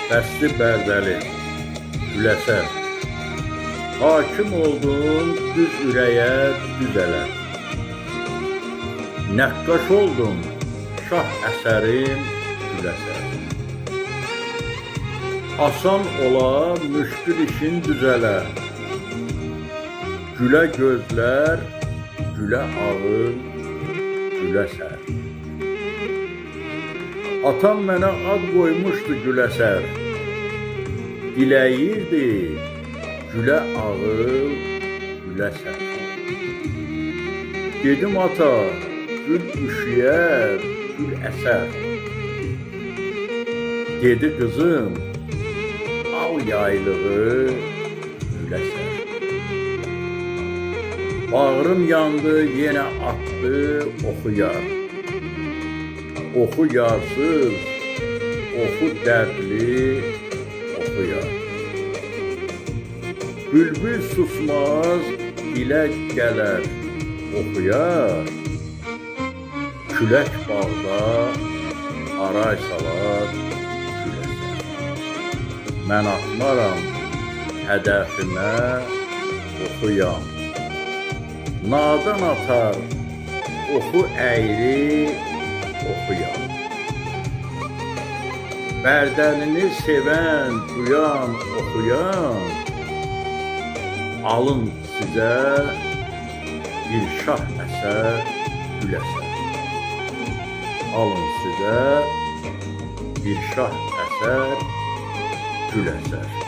Bəsli bərdəli, güləsər. Hakim oldun düz ürəyə, düz ələ. Nəqqaş oldum, şah əsərim, güləsər. Asan ola, müşkül işin düzələ. Gülə gözlər, gülə ağıl, güləsər. Atam mənə ad qoymuşdu güləsər. Diləyirdi, gülə ağıl, güləsər. Dedim ata, gül üşüyər, gül əsər. Dedi qızım, al yaylığı, güləsər. Bağrım yandı, yenə atdı, oxuyar. Oxu yarsız, oxu dərdli, oxuyar. Bülbül susmaz, dilə gələr, oxuyar. Külək bağda, aray salar, güləsər. Mən atmaram hədəfimə, oxuyam. Nadan atar, oxu əyri, oxuyam. Bərdəlini sevən, duyan, oxuyan, alın sizə bir şah əsər, güləsər. Alın sizə bir şah əsər, güləsər.